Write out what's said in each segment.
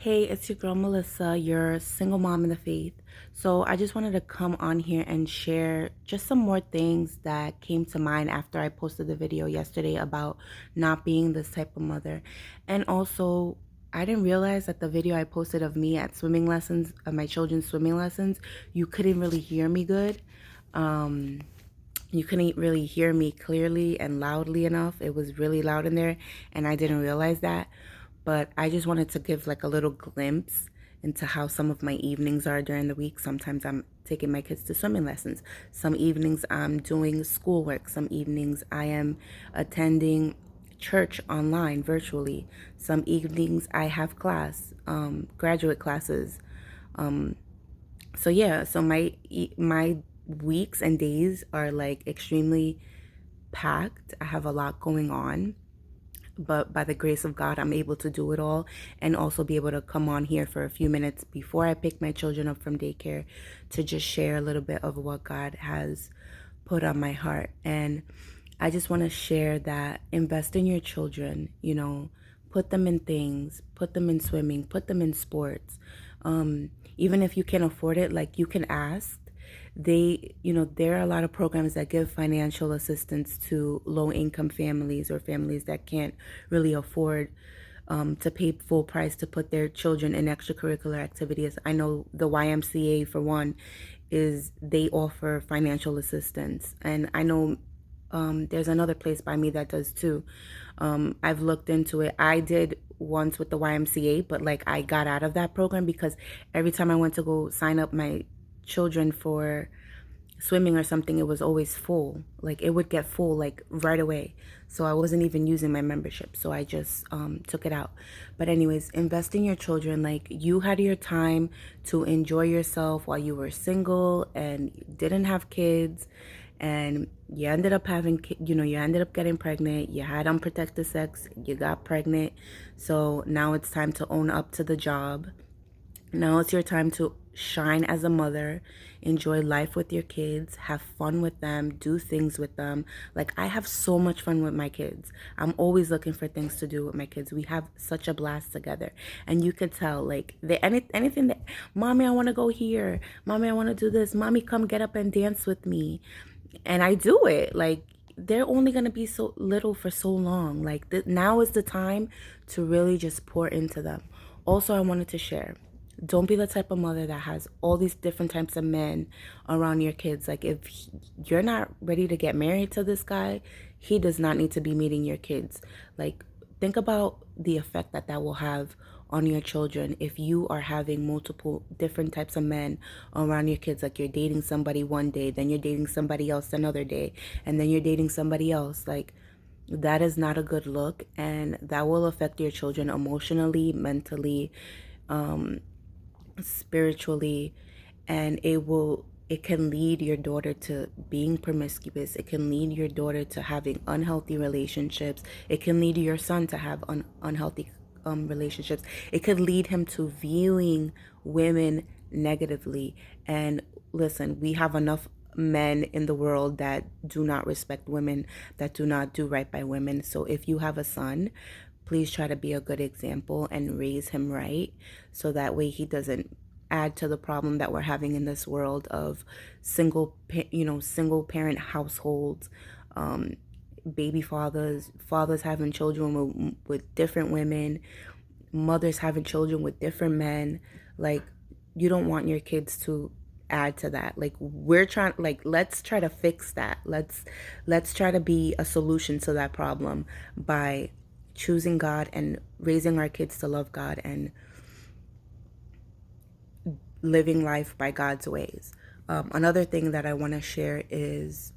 Hey, it's your girl Melissa, your single mom in the faith. So, I just wanted to come on here and share just some more things that came to mind after I posted the video yesterday about not being this type of mother. And also, I didn't realize that the video I posted of me at swimming lessons, of my children's swimming lessons, you couldn't really hear me good. Um, you couldn't really hear me clearly and loudly enough. It was really loud in there, and I didn't realize that. But I just wanted to give like a little glimpse into how some of my evenings are during the week. Sometimes I'm taking my kids to swimming lessons. Some evenings I'm doing schoolwork. Some evenings I am attending church online virtually. Some evenings I have class, graduate classes. Um, so yeah, so my weeks and days are like extremely packed. I have a lot going on, but by the grace of God, I'm able to do it all and also be able to come on here for a few minutes before I pick my children up from daycare to just share a little bit of what God has put on my heart. And I just want to share that invest in your children, put them in things, put them in swimming, put them in sports. Even if you can't afford it, like you can ask. There are a lot of programs that give financial assistance to low income families or families that can't really afford to pay full price to put their children in extracurricular activities. I know the YMCA, for one, is they offer financial assistance. And I know there's another place by me that does too. I've looked into it. I did once with the YMCA, but like I got out of that program because every time I went to go sign up my children for swimming or something, it was always full. Like it would get full like right away. So I wasn't even using my membership. So I just took it out. But anyways, invest in your children. Like you had your time to enjoy yourself while you were single and didn't have kids, and you ended up you ended up getting pregnant. You had unprotected sex, you got pregnant. So now it's time to own up to the job. Now it's your time to shine as a mother, enjoy life with your kids, have fun with them, do things with them. Like I have so much fun with my kids. I'm always looking for things to do with my kids. We have such a blast together. And you could tell like anything that, "Mommy, I want to go here. Mommy, I want to do this. Mommy, come get up and dance with me." And I do it. Like they're only going to be so little for so long. Like now is the time to really just pour into them. Also, I wanted to share, don't be the type of mother that has all these different types of men around your kids. Like if you're not ready to get married to this guy, he does not need to be meeting your kids. Like think about the effect that that will have on your children if you are having multiple different types of men around your kids. Like you're dating somebody one day, then you're dating somebody else another day, and then you're dating somebody else. Like that is not a good look, and that will affect your children emotionally, mentally, spiritually. And it can lead your daughter to being promiscuous. It can lead your daughter to having unhealthy relationships. It can lead your son to have unhealthy relationships. It could lead him to viewing women negatively. And listen, we have enough men in the world that do not respect women, that do not do right by women. So if you have a son, please try to be a good example and raise him right, so that way he doesn't add to the problem that we're having in this world of single parent households, um, baby fathers having children with different women, mothers having children with different men. Like you don't want your kids to add to that. Like we're trying, like let's try to fix that. Let's try to be a solution to that problem by choosing God and raising our kids to love God and living life by God's ways. Another thing that I want to share is,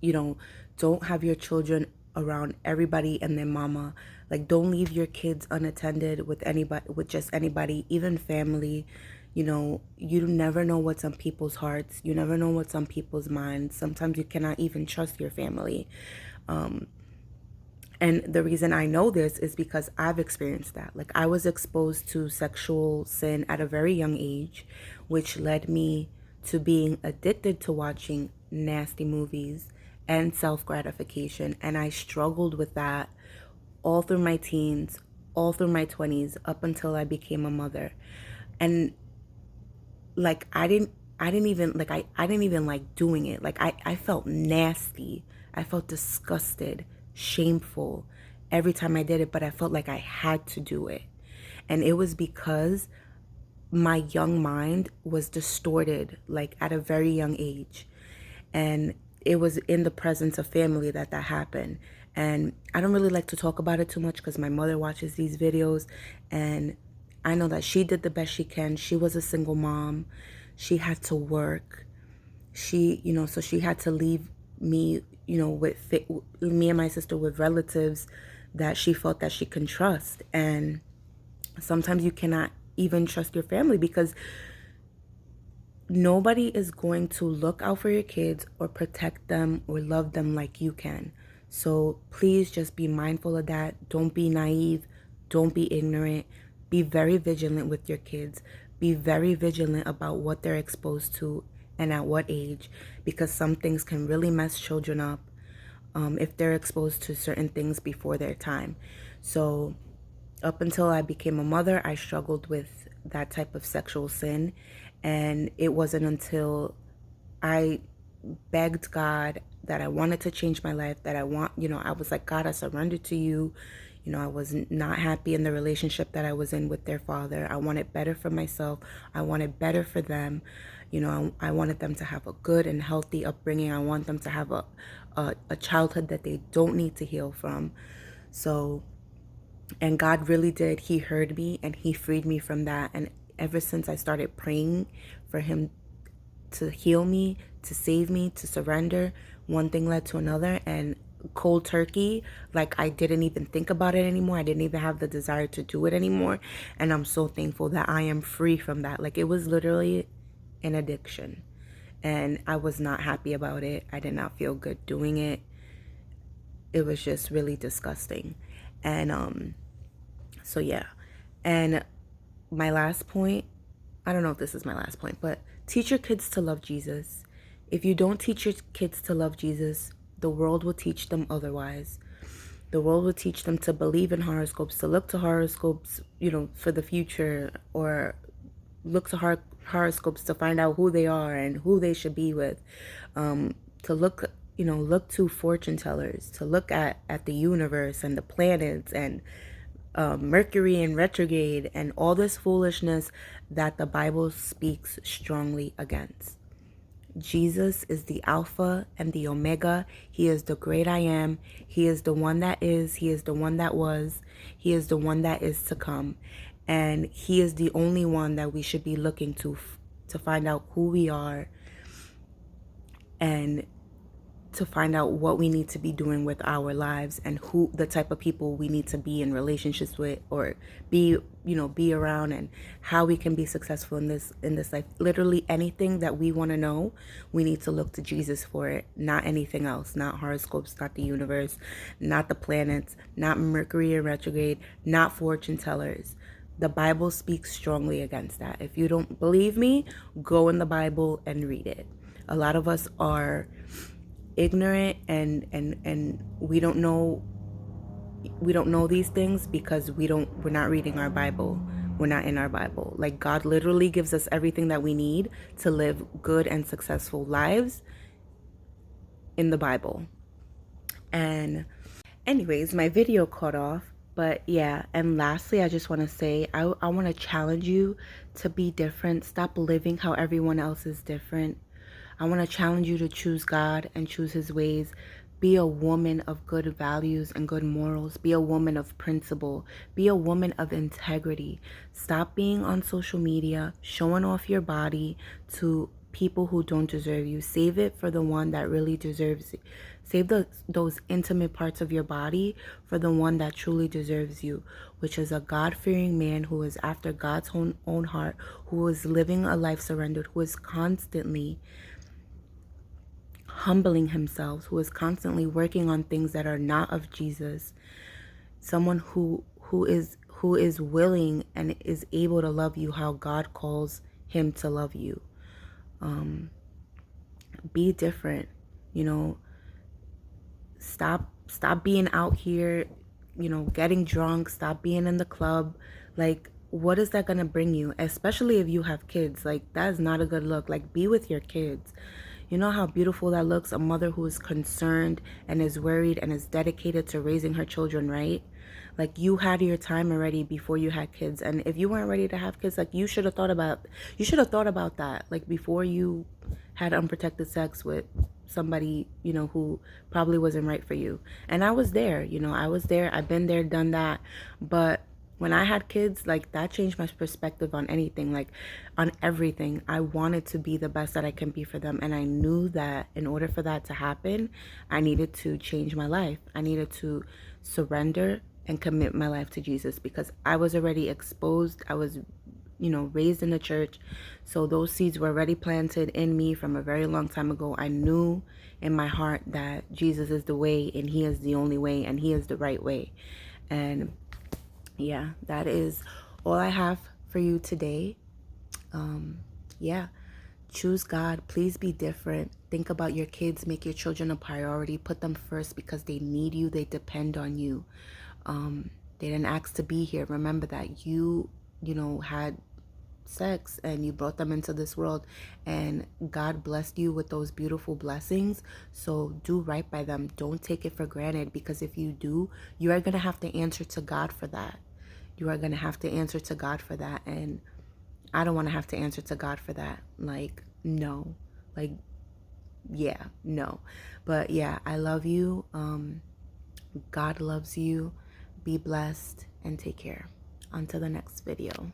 you know, don't have your children around everybody and their mama. Like don't leave your kids unattended with anybody, with just anybody, even family. You never know what's on people's hearts. You never know what's on people's minds. Sometimes you cannot even trust your family. And the reason I know this is because I've experienced that. Like I was exposed to sexual sin at a very young age, which led me to being addicted to watching nasty movies and self gratification. And I struggled with that all through my teens, all through my 20s up until I became a mother. And like I didn't even like doing it. Like I felt nasty. I felt disgusted, shameful every time I did it, but I felt like I had to do it. And it was because my young mind was distorted like at a very young age. And it was in the presence of family that happened. And I don't really like to talk about it too much because my mother watches these videos, and I know that she did the best she can. She was a single mom. She had to work. So she had to leave me, with me and my sister with relatives that she felt that she can trust. And sometimes you cannot even trust your family because nobody is going to look out for your kids or protect them or love them like you can. So please just be mindful of that. Don't be naive. Don't be ignorant. Be very vigilant with your kids. Be very vigilant about what they're exposed to and at what age, because some things can really mess children up if they're exposed to certain things before their time. So up until I became a mother, I struggled with that type of sexual sin. And it wasn't until I begged God that I wanted to change my life, that I was like, God, I surrender to you. I was not happy in the relationship that I was in with their father. I wanted better for myself. I wanted better for them. I wanted them to have a good and healthy upbringing. I want them to have a childhood that they don't need to heal from. So, and God really did. He heard me and he freed me from that. And ever since I started praying for him to heal me, to save me, to surrender, one thing led to another. And cold turkey, like I didn't even think about it anymore. I didn't even have the desire to do it anymore. And I'm so thankful that I am free from that. Like it was literally an addiction. And I was not happy about it. I did not feel good doing it. It was just really disgusting. And so yeah. And my last point, I don't know if this is my last point, but teach your kids to love Jesus. If you don't teach your kids to love Jesus, the world will teach them otherwise. The world will teach them to believe in horoscopes, to look to horoscopes, for the future, or look to horoscopes to find out who they are and who they should be with. To look to fortune tellers, to look at the universe and the planets and Mercury in retrograde and all this foolishness that the Bible speaks strongly against. Jesus is the Alpha and the Omega. He is the great I am. He is the one that is. He is the one that was. He is the one that is to come. And he is the only one that we should be looking to find out who we are and to find out what we need to be doing with our lives and who the type of people we need to be in relationships with or be around, and how we can be successful in this life. Literally anything that we want to know, we need to look to Jesus for it, not anything else, not horoscopes, not the universe, not the planets, not Mercury in retrograde, not fortune tellers. The Bible speaks strongly against that. If you don't believe me, go in the Bible and read it. A lot of us are ignorant and we don't know these things because we're not reading our Bible. We're not in our Bible. Like God literally gives us everything that we need to live good and successful lives in the Bible. And anyways, my video cut off, but yeah. And lastly, I just want to say I want to challenge you to be different. Stop living how everyone else is different. I want to challenge you to choose God and choose his ways. Be a woman of good values and good morals. Be a woman of principle. Be a woman of integrity. Stop being on social media, showing off your body to people who don't deserve you. Save it for the one that really deserves it. Save those intimate parts of your body for the one that truly deserves you, which is a God-fearing man who is after God's own heart, who is living a life surrendered, who is constantly humbling himself, who is constantly working on things that are not of Jesus. Someone who is willing and is able to love you how God calls him to love you. Be different, stop being out here getting drunk, stop being in the club. Like, what is that going to bring you? Especially if you have kids. Like, that is not a good look. Like, be with your kids. You know how beautiful that looks? A mother who is concerned and is worried and is dedicated to raising her children, right? Like, you had your time already before you had kids. And if you weren't ready to have kids, like, you should have thought about that. Like, before you had unprotected sex with somebody, who probably wasn't right for you. And I was there, I was there. I've been there, done that. But when I had kids, like, that changed my perspective on anything, like on everything. I wanted to be the best that I can be for them. And I knew that in order for that to happen, I needed to change my life. I needed to surrender and commit my life to Jesus, because I was already exposed. I was, raised in the church. So those seeds were already planted in me from a very long time ago. I knew in my heart that Jesus is the way, and he is the only way, and he is the right way. And yeah, that is all I have for you today. Yeah, choose God. Please be different. Think about your kids. Make your children a priority. Put them first, because they need you. They depend on you. They didn't ask to be here. Remember that you had sex and you brought them into this world, and God blessed you with those beautiful blessings. So do right by them. Don't take it for granted, because if you do, you are going to have to answer to God for that. You are going to have to answer to God for that. And I don't want to have to answer to God for that. Like, no. Like, yeah, no. But yeah, I love you. God loves you. Be blessed and take care. Until the next video.